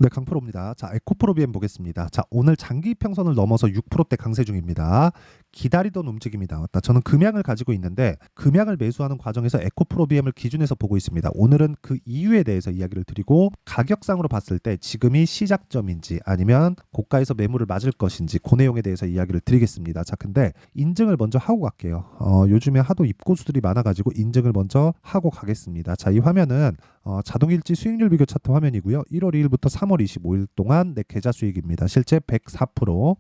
네, 강프로입니다. 자, 에코프로 BM 보겠습니다. 자, 오늘 장기 이평선을 넘어서 6%대 강세 중입니다. 기다리던 움직임이 나왔다. 저는 금양을 가지고 있는데 금양을 매수하는 과정에서 에코프로 BM을 기준에서 보고 있습니다. 오늘은 그 이유에 대해서 이야기를 드리고 가격상으로 봤을 때 지금이 시작점인지 아니면 고가에서 매물을 맞을 것인지 그 내용에 대해서 이야기를 드리겠습니다. 자, 근데 인증을 먼저 하고 갈게요. 요즘에 하도 입고수들이 많아가지고 인증을 먼저 하고 가겠습니다. 자, 이 화면은 자동일지 수익률 비교 차트 화면이고요. 1월 2일부터 3월 25일 동안 내 계좌 수익입니다. 실제 104%.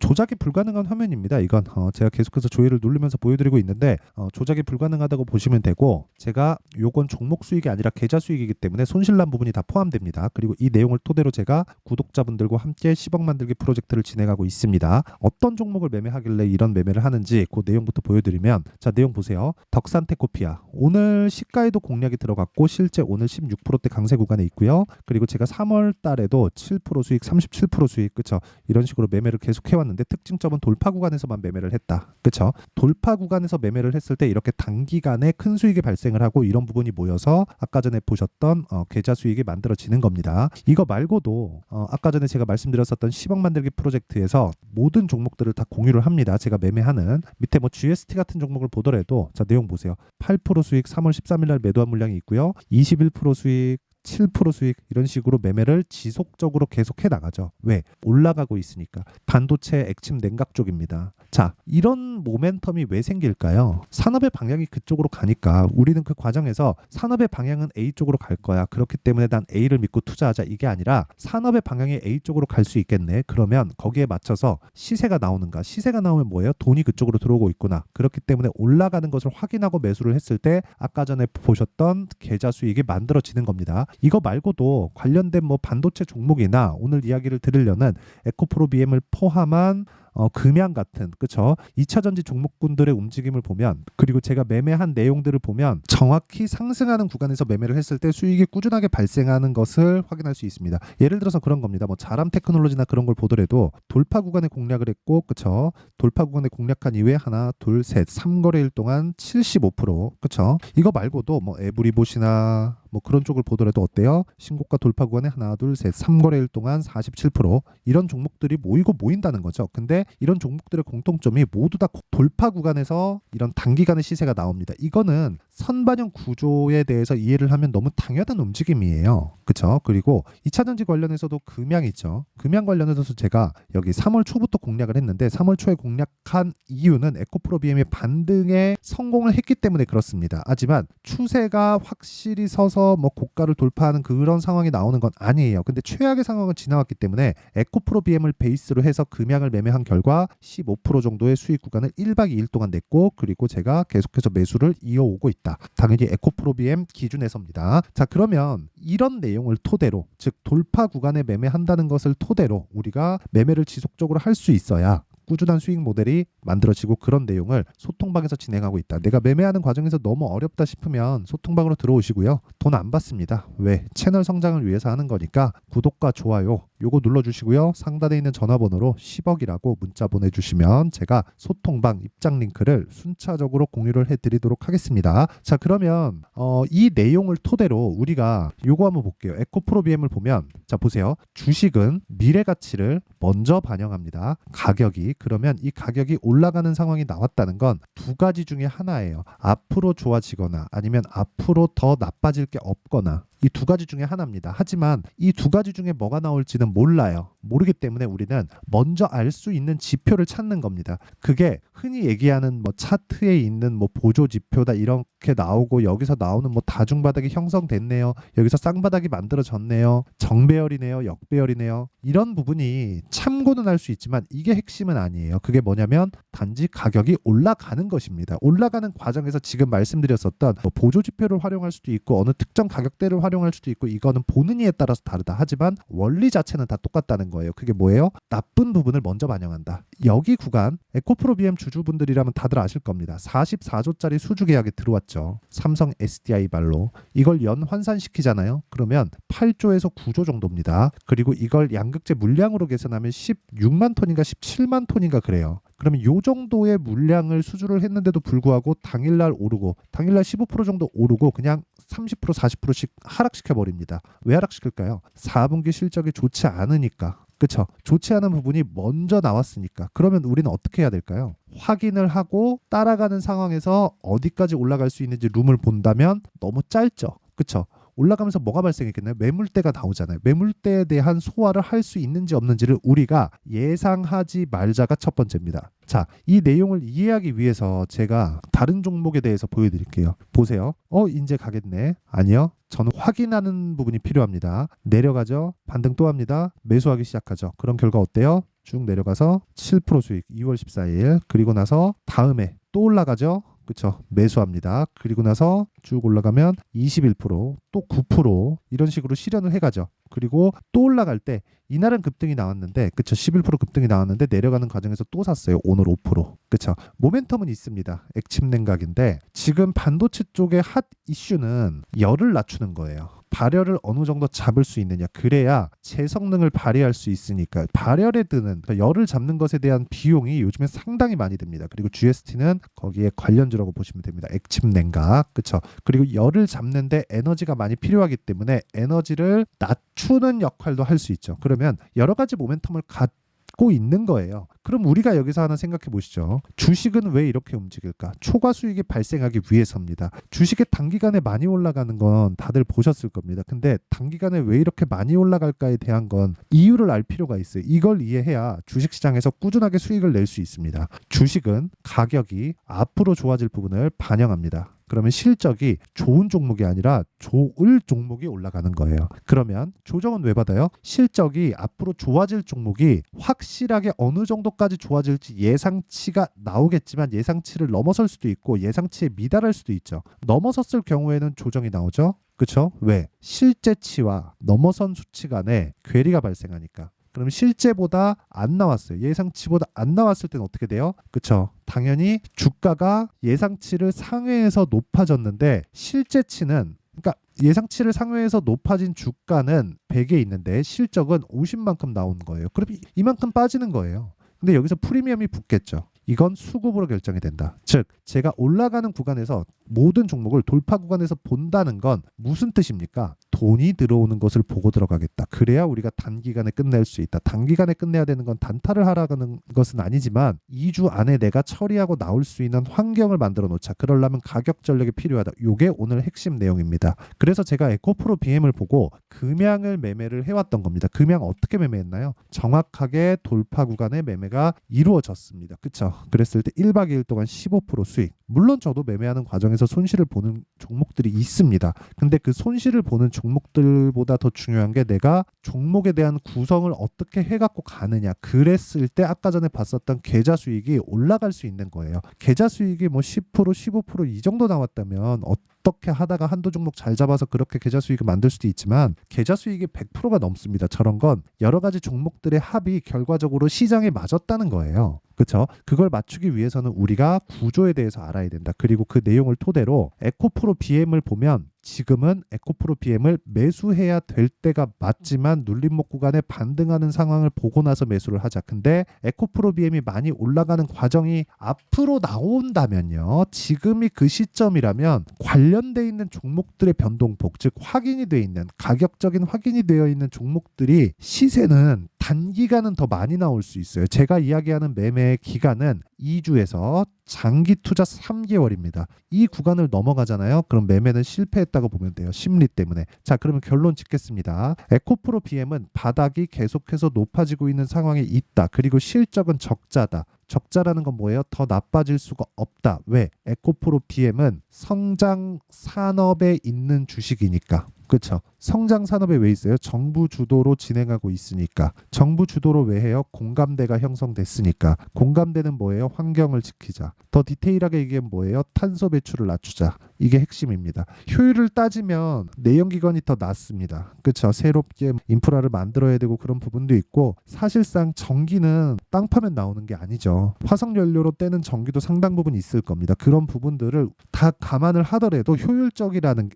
조작이 불가능한 화면입니다. 이건 제가 계속해서 조회를 누르면서 보여드리고 있는데 조작이 불가능하다고 보시면 되고, 제가 요건 종목 수익이 아니라 계좌 수익이기 때문에 손실난 부분이 다 포함됩니다. 그리고 이 내용을 토대로 제가 구독자분들과 함께 10억 만들기 프로젝트를 진행하고 있습니다. 어떤 종목을 매매하길래 이런 매매를 하는지 그 내용부터 보여드리면, 자, 내용 보세요. 덕산테코피아 오늘 시가에도 공략이 들어갔고 실제 오늘 16%대 강세 구간에 있고요. 그리고 제가 3월 달에도 7% 수익, 37% 수익, 그쵸? 이런 식으로 매매를 계속 해왔는데 특징점은 돌파 구간에서만 매매를 했다. 그쵸? 돌파 구간에서 매매를 했을 때 이렇게 단기간에 큰 수익이 발생을 하고 이런 부분이 모여서 아까 전에 보셨던 계좌 수익이 만들어지는 겁니다. 이거 말고도 아까 전에 제가 말씀드렸었던 10억 만들기 프로젝트에서 모든 종목들을 다 공유를 합니다. 제가 매매하는 밑에 뭐 GST 같은 종목을 보더라도, 자, 내용 보세요. 8% 수익 3월 13일 날 매도한 물량이 있고요. 21% 수익, 7% 수익, 이런 식으로 매매를 지속적으로 계속해 나가죠. 왜? 올라가고 있으니까. 반도체 액침 냉각 쪽입니다. 자, 이런 모멘텀이 왜 생길까요? 산업의 방향이 그쪽으로 가니까 우리는 그 과정에서 산업의 방향은 A 쪽으로 갈 거야. 그렇기 때문에 난 A를 믿고 투자하자. 이게 아니라 산업의 방향이 A 쪽으로 갈 수 있겠네. 그러면 거기에 맞춰서 시세가 나오는가? 시세가 나오면 뭐예요? 돈이 그쪽으로 들어오고 있구나. 그렇기 때문에 올라가는 것을 확인하고 매수를 했을 때 아까 전에 보셨던 계좌 수익이 만들어지는 겁니다. 이거 말고도 관련된 뭐 반도체 종목이나 오늘 이야기를 드리려는 에코프로 BM을 포함한 금양 같은, 그쵸? 2차전지 종목군들의 움직임을 보면, 그리고 제가 매매한 내용들을 보면 정확히 상승하는 구간에서 매매를 했을 때 수익이 꾸준하게 발생하는 것을 확인할 수 있습니다. 예를 들어서 그런 겁니다. 뭐 자람 테크놀로지나 그런 걸 보더라도 돌파 구간에 공략을 했고, 그쵸? 돌파 구간에 공략한 이후에 하나, 둘, 셋, 3거래일 동안 75%, 그쵸? 이거 말고도 뭐 에브리봇이나 뭐 그런 쪽을 보더라도 어때요? 신고가 돌파 구간에 하나, 둘, 셋, 3거래일 동안 47%, 이런 종목들이 모인다는 거죠. 근데 이런 종목들의 공통점이 모두 다 돌파 구간에서 이런 단기간의 시세가 나옵니다. 이거는 선반영 구조에 대해서 이해를 하면 너무 당연한 움직임이에요. 그쵸? 그리고 2차전지 관련해서도 금양 있죠. 금양 관련해서도 제가 여기 3월 초부터 공략을 했는데 3월 초에 공략한 이유는 에코프로 BM의 반등에 성공을 했기 때문에 그렇습니다. 하지만 추세가 확실히 서서 뭐 고가를 돌파하는 그런 상황이 나오는 건 아니에요. 근데 최악의 상황은 지나왔기 때문에 에코프로 BM을 베이스로 해서 금양을 매매한 결과 15% 정도의 수익 구간을 1박 2일 동안 냈고, 그리고 제가 계속해서 매수를 이어오고 있다. 당연히 에코프로 BM 기준에서입니다. 자, 그러면 이런 내용을 토대로, 즉 돌파 구간에 매매한다는 것을 토대로 우리가 매매를 지속적으로 할 수 있어야 꾸준한 수익 모델이 만들어지고, 그런 내용을 소통방에서 진행하고 있다. 내가 매매하는 과정에서 너무 어렵다 싶으면 소통방으로 들어오시고요. 돈 안 받습니다. 왜? 채널 성장을 위해서 하는 거니까 구독과 좋아요 요거 눌러주시고요. 상단에 있는 전화번호로 10억이라고 문자 보내주시면 제가 소통방 입장 링크를 순차적으로 공유를 해드리도록 하겠습니다. 자, 그러면 이 내용을 토대로 우리가 요거 한번 볼게요. 에코프로 BM을 보면, 자, 보세요. 주식은 미래 가치를 먼저 반영합니다. 가격이, 그러면 이 가격이 올라가는 상황이 나왔다는 건 두 가지 중에 하나예요. 앞으로 좋아지거나 아니면 앞으로 더 나빠질 게 없거나, 이 두 가지 중에 하나입니다. 하지만 이 두 가지 중에 뭐가 나올지는 몰라요. 모르기 때문에 우리는 먼저 알 수 있는 지표를 찾는 겁니다. 그게 흔히 얘기하는 뭐 차트에 있는 뭐 보조 지표다 이렇게 나오고, 여기서 나오는 뭐 다중바닥이 형성됐네요, 여기서 쌍바닥이 만들어졌네요, 정배열이네요, 역배열이네요, 이런 부분이 참고는 할 수 있지만 이게 핵심은 아니에요. 그게 뭐냐면 단지 가격이 올라가는 것입니다. 올라가는 과정에서 지금 말씀드렸었던 뭐 보조 지표를 활용할 수도 있고 어느 특정 가격대를 활용할 수도 있고, 이거는 보는 이에 따라서 다르다. 하지만 원리 자체는 다 똑같다는 거예요. 그게 뭐예요? 나쁜 부분을 먼저 반영한다. 여기 구간 에코프로 BM 주주분들이라면 다들 아실 겁니다. 44조짜리 수주 계약이 들어왔죠. 삼성 SDI 발로. 이걸 연 환산시키잖아요. 그러면 8조에서 9조 정도입니다. 그리고 이걸 양극재 물량으로 계산하면 16만 톤인가 17만 톤인가 그래요. 그러면 요 정도의 물량을 수주를 했는데도 불구하고 당일날 오르고 당일날 15% 정도 오르고 그냥 30% 40%씩 하락시켜 버립니다. 왜 하락시킬까요? 4분기 실적이 좋지 않으니까. 그쵸? 좋지 않은 부분이 먼저 나왔으니까. 그러면 우리는 어떻게 해야 될까요? 확인을 하고 따라가는 상황에서 어디까지 올라갈 수 있는지 룸을 본다면 너무 짧죠. 그쵸? 올라가면서 뭐가 발생했겠나요? 매물대가 나오잖아요. 매물대에 대한 소화를 할 수 있는지 없는지를 우리가 예상하지 말자가 첫 번째입니다. 자, 이 내용을 이해하기 위해서 제가 다른 종목에 대해서 보여드릴게요. 보세요. 이제 가겠네. 아니요. 저는 확인하는 부분이 필요합니다. 내려가죠. 반등 또 합니다. 매수하기 시작하죠. 그런 결과 어때요? 쭉 내려가서 7% 수익 2월 14일 그리고 나서 다음에 또 올라가죠. 그쵸? 매수합니다. 그리고 나서 쭉 올라가면 21%, 또 9% 이런 식으로 실현을 해가죠. 그리고 또 올라갈 때 이날은 급등이 나왔는데 그쵸? 11% 급등이 나왔는데 내려가는 과정에서 또 샀어요. 오늘 5%. 그쵸? 모멘텀은 있습니다. 액침 냉각인데 지금 반도체 쪽의 핫 이슈는 열을 낮추는 거예요. 발열을 어느 정도 잡을 수 있느냐. 그래야 제 성능을 발휘할 수 있으니까 발열에 드는 그러니까 열을 잡는 것에 대한 비용이 요즘에 상당히 많이 듭니다. 그리고 GST는 거기에 관련주라고 보시면 됩니다. 액침 냉각. 그쵸? 그리고 열을 잡는데 에너지가 많이 필요하기 때문에 에너지를 낮추는 역할도 할 수 있죠. 그러면 여러 가지 모멘텀을 갖고 있는 거예요. 그럼 우리가 여기서 하나 생각해 보시죠. 주식은 왜 이렇게 움직일까? 초과 수익이 발생하기 위해서입니다. 주식이 단기간에 많이 올라가는 건 다들 보셨을 겁니다. 근데 단기간에 왜 이렇게 많이 올라갈까에 대한 건 이유를 알 필요가 있어요. 이걸 이해해야 주식시장에서 꾸준하게 수익을 낼 수 있습니다. 주식은 가격이 앞으로 좋아질 부분을 반영합니다. 그러면 실적이 좋은 종목이 아니라 좋을 종목이 올라가는 거예요. 그러면 조정은 왜 받아요? 실적이 앞으로 좋아질 종목이 확실하게 어느 정도까지 좋아질지 예상치가 나오겠지만 예상치를 넘어설 수도 있고 예상치에 미달할 수도 있죠. 넘어섰을 경우에는 조정이 나오죠. 그렇죠? 왜? 실제치와 넘어선 수치 간에 괴리가 발생하니까. 그럼 실제보다 안 나왔어요. 예상치보다 안 나왔을 때는 어떻게 돼요? 그쵸? 당연히 주가가 예상치를 상회해서 높아졌는데 실제치는 그러니까 예상치를 상회해서 높아진 주가는 100에 있는데 실적은 50만큼 나온 거예요. 그럼 이만큼 빠지는 거예요. 근데 여기서 프리미엄이 붙겠죠. 이건 수급으로 결정이 된다. 즉 제가 올라가는 구간에서 모든 종목을 돌파 구간에서 본다는 건 무슨 뜻입니까? 돈이 들어오는 것을 보고 들어가겠다. 그래야 우리가 단기간에 끝낼 수 있다. 단기간에 끝내야 되는 건 단타를 하라는 것은 아니지만 2주 안에 내가 처리하고 나올 수 있는 환경을 만들어 놓자. 그러려면 가격 전략이 필요하다. 이게 오늘 핵심 내용입니다. 그래서 제가 에코프로 BM을 보고 금양을 매매를 해왔던 겁니다. 금양 어떻게 매매했나요? 정확하게 돌파 구간의 매매가 이루어졌습니다. 그쵸? 그랬을 때 1박 2일 동안 15% 수익. 물론 저도 매매하는 과정에서 손실을 보는 종목들이 있습니다. 근데 그 손실을 보는 종목들보다 더 중요한 게 내가 종목에 대한 구성을 어떻게 해갖고 가느냐. 그랬을 때 아까 전에 봤었던 계좌 수익이 올라갈 수 있는 거예요. 계좌 수익이 뭐 10%, 15% 이 정도 나왔다면 어떻게 하다가 한두 종목 잘 잡아서 그렇게 계좌 수익을 만들 수도 있지만 계좌 수익이 100%가 넘습니다. 저런 건 여러 가지 종목들의 합이 결과적으로 시장에 맞았다는 거예요. 그렇죠? 그걸 맞추기 위해서는 우리가 구조에 대해서 알아야 된다. 그리고 그 내용을 토대로 에코프로 BM을 보면 지금은 에코프로 BM을 매수해야 될 때가 맞지만 눌림목 구간에 반등하는 상황을 보고 나서 매수를 하자. 근데 에코프로 BM이 많이 올라가는 과정이 앞으로 나온다면요. 지금이 그 시점이라면 관련돼 있는 종목들의 변동폭, 즉 확인이 돼 있는 가격적인 확인이 되어 있는 종목들이 시세는 단기간은 더 많이 나올 수 있어요. 제가 이야기하는 매매 기간은 2주에서 장기 투자 3개월입니다. 이 구간을 넘어가잖아요. 그럼 매매는 실패했다고 보면 돼요. 심리 때문에. 자, 그러면 결론 짓겠습니다. 에코프로 BM은 바닥이 계속해서 높아지고 있는 상황에 있다. 그리고 실적은 적자다. 적자라는 건 뭐예요? 더 나빠질 수가 없다. 왜? 에코프로 BM은 성장 산업에 있는 주식이니까. 그렇죠. 성장 산업에 왜 있어요? 정부 주도로 진행하고 있으니까. 정부 주도로 왜 해요? 공감대가 형성됐으니까. 공감대는 뭐예요? 환경을 지키자. 더 디테일하게 얘기하면 뭐예요? 탄소 배출을 낮추자. 이게 핵심입니다. 효율을 따지면 내연기관이 더 낫습니다. 그렇죠. 새롭게 인프라를 만들어야 되고 그런 부분도 있고 사실상 전기는 땅 파면 나오는 게 아니죠. 화석연료로 떼는 전기도 상당 부분 있을 겁니다. 그런 부분들을 다 감안을 하더라도 효율적이라는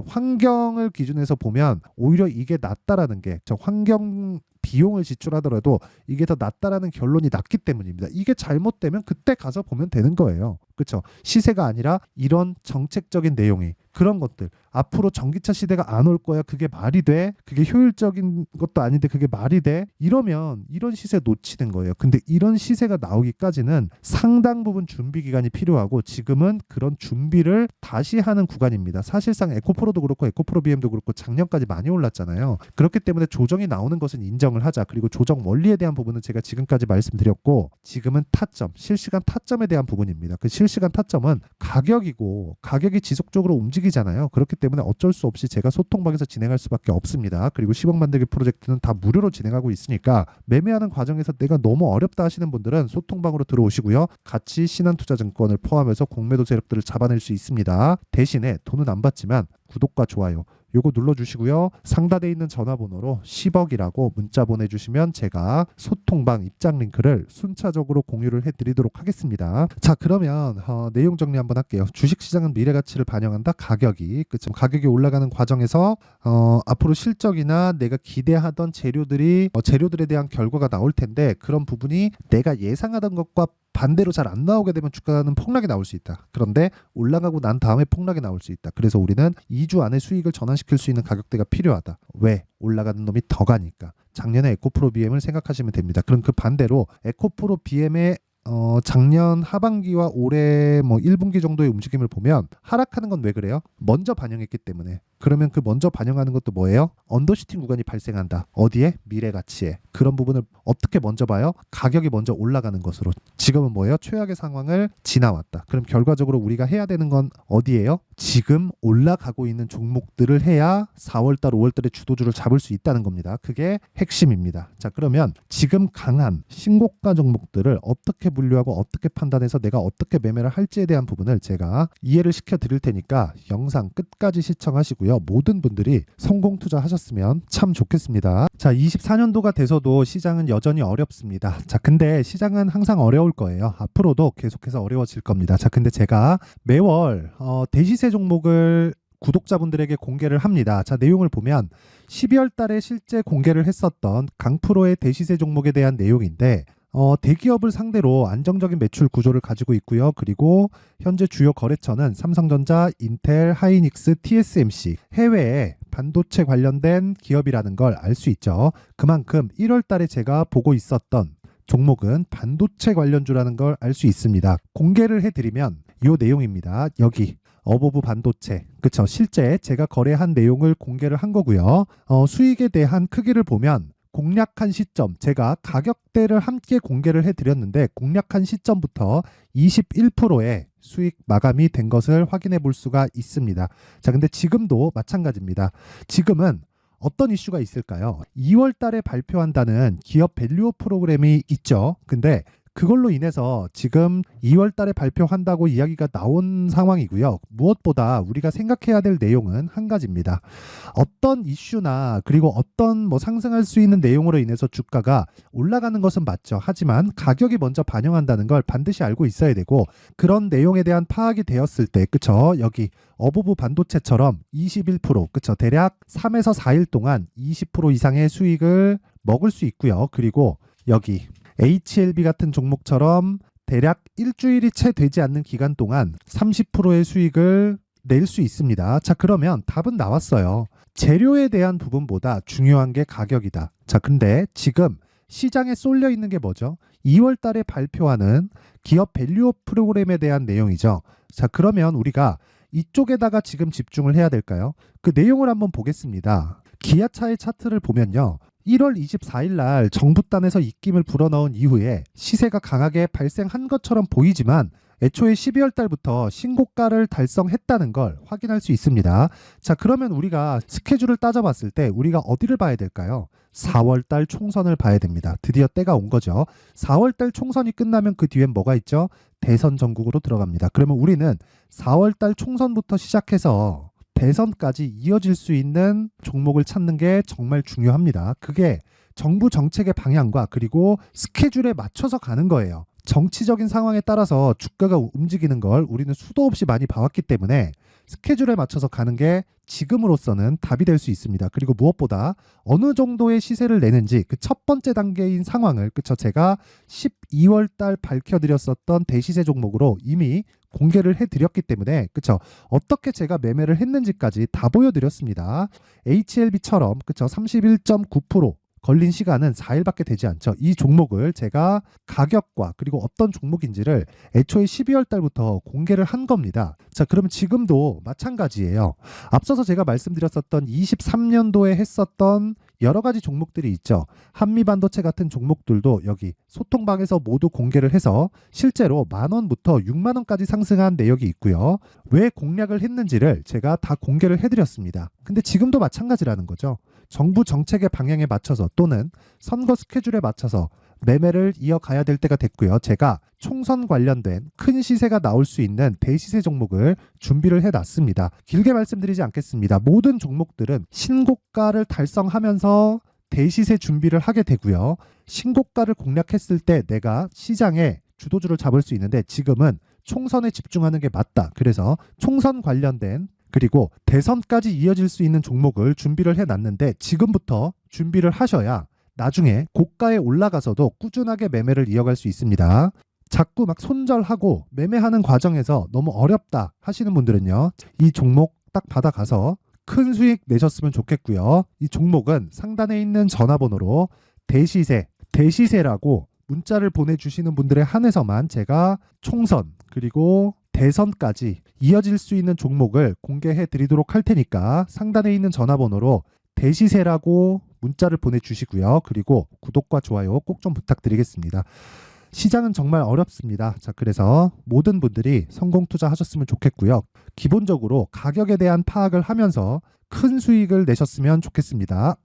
환경을 기준에서 보면 오히려 이게 낫다라는 게 저 환경 비용을 지출하더라도 이게 더 낫다라는 결론이 났기 때문입니다. 이게 잘못되면 그때 가서 보면 되는 거예요. 그렇죠? 시세가 아니라 이런 정책적인 내용이 그런 것들 앞으로 전기차 시대가 안 올 거야. 그게 말이 돼? 그게 효율적인 것도 아닌데 그게 말이 돼? 이러면 이런 시세 놓치는 거예요. 근데 이런 시세가 나오기까지는 상당 부분 준비 기간이 필요하고 지금은 그런 준비를 다시 하는 구간입니다. 사실상 에코프로도 그렇고 에코프로 BM도 그렇고 작년까지 많이 올랐잖아요. 그렇기 때문에 조정이 나오는 것은 인정을 하자. 그리고 조정 원리에 대한 부분은 제가 지금까지 말씀드렸고 지금은 타점, 실시간 타점에 대한 부분입니다. 그 실시간 타점은 가격이고 가격이 지속적으로 움직이잖아요. 그렇기 때문에 어쩔 수 없이 제가 소통방에서 진행할 수밖에 없습니다. 그리고 10억 만들기 프로젝트는 다 무료로 진행하고 있으니까 매매하는 과정에서 내가 너무 어렵다 하시는 분들은 소통방으로 들어오시고요. 같이 신한투자증권을 포함해서 공매도 세력들을 잡아낼 수 있습니다. 대신에 돈은 안 받지만 구독과 좋아요 요거 눌러주시고요. 상단에 있는 전화번호로 10억이라고 문자 보내주시면 제가 소통방 입장 링크를 순차적으로 공유를 해드리도록 하겠습니다. 자, 그러면 내용 정리 한번 할게요. 주식시장은 미래가치를 반영한다. 가격이 올라가는 과정에서 앞으로 실적이나 내가 기대하던 재료들에 대한 결과가 나올 텐데 그런 부분이 내가 예상하던 것과 반대로 잘 안 나오게 되면 주가는 폭락이 나올 수 있다. 그런데 올라가고 난 다음에 폭락이 나올 수 있다. 그래서 우리는 2주 안에 수익을 전환시킬 수 있는 가격대가 필요하다. 왜? 올라가는 놈이 더 가니까. 작년에 에코프로 BM을 생각하시면 됩니다. 그럼 그 반대로 에코프로 BM의 작년 하반기와 올해 1분기 정도의 움직임을 보면 하락하는 건 왜 그래요? 먼저 반영했기 때문에. 그러면 그 먼저 반영하는 것도 뭐예요? 언더슈팅 구간이 발생한다. 어디에? 미래 가치에. 그런 부분을 어떻게 먼저 봐요? 가격이 먼저 올라가는 것으로. 지금은 뭐예요? 최악의 상황을 지나왔다. 그럼 결과적으로 우리가 해야 되는 건 어디예요? 지금 올라가고 있는 종목들을 해야 4월달, 5월달에 주도주를 잡을 수 있다는 겁니다. 그게 핵심입니다. 자, 그러면 지금 강한 신고가 종목들을 어떻게 분류하고 어떻게 판단해서 내가 어떻게 매매를 할지에 대한 부분을 제가 이해를 시켜 드릴 테니까 영상 끝까지 시청하시고요. 모든 분들이 성공 투자하셨으면 참 좋겠습니다. 자, 24년도가 돼서도 시장은 여전히 어렵습니다. 자, 근데 시장은 항상 어려울 거예요. 앞으로도 계속해서 어려워질 겁니다. 자, 근데 제가 매월 대시세 종목을 구독자분들에게 공개를 합니다. 자, 내용을 보면 12월 달에 실제 공개를 했었던 강프로의 대시세 종목에 대한 내용인데 대기업을 상대로 안정적인 매출 구조를 가지고 있고요. 그리고 현재 주요 거래처는 삼성전자, 인텔, 하이닉스, TSMC, 해외에 반도체 관련된 기업이라는 걸 알 수 있죠. 그만큼 1월 달에 제가 보고 있었던 종목은 반도체 관련주라는 걸 알 수 있습니다. 공개를 해드리면 이 내용입니다. 여기 어보브 반도체, 그쵸? 실제 제가 거래한 내용을 공개를 한 거고요. 수익에 대한 크기를 보면 공략한 시점, 제가 가격대를 함께 공개를 해드렸는데 공략한 시점부터 21%의 수익 마감이 된 것을 확인해 볼 수가 있습니다. 자, 근데 지금도 마찬가지입니다. 지금은 어떤 이슈가 있을까요? 2월 달에 발표한다는 기업 밸류업 프로그램이 있죠. 근데 그걸로 인해서 지금 2월 달에 발표한다고 이야기가 나온 상황이고요. 무엇보다 우리가 생각해야 될 내용은 한 가지입니다. 어떤 이슈나 그리고 어떤 상승할 수 있는 내용으로 인해서 주가가 올라가는 것은 맞죠. 하지만 가격이 먼저 반영한다는 걸 반드시 알고 있어야 되고 그런 내용에 대한 파악이 되었을 때, 그쵸? 여기 어보브 반도체처럼 21%, 그쵸? 대략 3에서 4일 동안 20% 이상의 수익을 먹을 수 있고요. 그리고 여기 HLB 같은 종목처럼 대략 일주일이 채 되지 않는 기간 동안 30%의 수익을 낼 수 있습니다. 자, 그러면 답은 나왔어요. 재료에 대한 부분보다 중요한 게 가격이다. 자, 근데 지금 시장에 쏠려 있는 게 뭐죠? 2월 달에 발표하는 기업 밸류업 프로그램에 대한 내용이죠. 자, 그러면 우리가 이쪽에다가 지금 집중을 해야 될까요? 그 내용을 한번 보겠습니다. 기아차의 차트를 보면요. 1월 24일 날 정부단에서 입김을 불어넣은 이후에 시세가 강하게 발생한 것처럼 보이지만 애초에 12월 달부터 신고가를 달성했다는 걸 확인할 수 있습니다. 자, 그러면 우리가 스케줄을 따져봤을 때 우리가 어디를 봐야 될까요? 4월 달 총선을 봐야 됩니다. 드디어 때가 온 거죠. 4월 달 총선이 끝나면 그 뒤엔 뭐가 있죠? 대선 전국으로 들어갑니다. 그러면 우리는 4월 달 총선부터 시작해서 대선까지 이어질 수 있는 종목을 찾는 게 정말 중요합니다. 그게 정부 정책의 방향과 그리고 스케줄에 맞춰서 가는 거예요. 정치적인 상황에 따라서 주가가 움직이는 걸 우리는 수도 없이 많이 봐왔기 때문에 스케줄에 맞춰서 가는 게 지금으로서는 답이 될 수 있습니다. 그리고 무엇보다 어느 정도의 시세를 내는지 그 첫 번째 단계인 상황을 그쵸 제가 12월 달 밝혀드렸었던 대시세 종목으로 이미 공개를 해드렸기 때문에 그쵸 어떻게 제가 매매를 했는지까지 다 보여드렸습니다. HLB처럼 그쵸 31.9% 걸린 시간은 4일밖에 되지 않죠. 이 종목을 제가 가격과 그리고 어떤 종목인지를 애초에 12월 달부터 공개를 한 겁니다. 자, 그러면 지금도 마찬가지예요. 앞서서 제가 말씀드렸었던 23년도에 했었던 여러 가지 종목들이 있죠. 한미반도체 같은 종목들도 여기 소통방에서 모두 공개를 해서 실제로 10,000원부터 60,000원까지 상승한 내역이 있고요. 왜 공략을 했는지를 제가 다 공개를 해드렸습니다. 근데 지금도 마찬가지라는 거죠. 정부 정책의 방향에 맞춰서 또는 선거 스케줄에 맞춰서 매매를 이어가야 될 때가 됐고요. 제가 총선 관련된 큰 시세가 나올 수 있는 대시세 종목을 준비를 해놨습니다. 길게 말씀드리지 않겠습니다. 모든 종목들은 신고가를 달성하면서 대시세 준비를 하게 되고요. 신고가를 공략했을 때 내가 시장에 주도주를 잡을 수 있는데 지금은 총선에 집중하는 게 맞다. 그래서 총선 관련된 그리고 대선까지 이어질 수 있는 종목을 준비를 해놨는데 지금부터 준비를 하셔야 나중에 고가에 올라가서도 꾸준하게 매매를 이어갈 수 있습니다. 자꾸 막 손절하고 매매하는 과정에서 너무 어렵다 하시는 분들은요. 이 종목 딱 받아가서 큰 수익 내셨으면 좋겠고요. 이 종목은 상단에 있는 전화번호로 대시세라고 문자를 보내주시는 분들에 한해서만 제가 총선 그리고 대선까지 이어질 수 있는 종목을 공개해 드리도록 할 테니까 상단에 있는 전화번호로 대시세라고 문자를 보내주시고요. 그리고 구독과 좋아요 꼭 좀 부탁드리겠습니다. 시장은 정말 어렵습니다. 자, 그래서 모든 분들이 성공 투자하셨으면 좋겠고요. 기본적으로 가격에 대한 파악을 하면서 큰 수익을 내셨으면 좋겠습니다.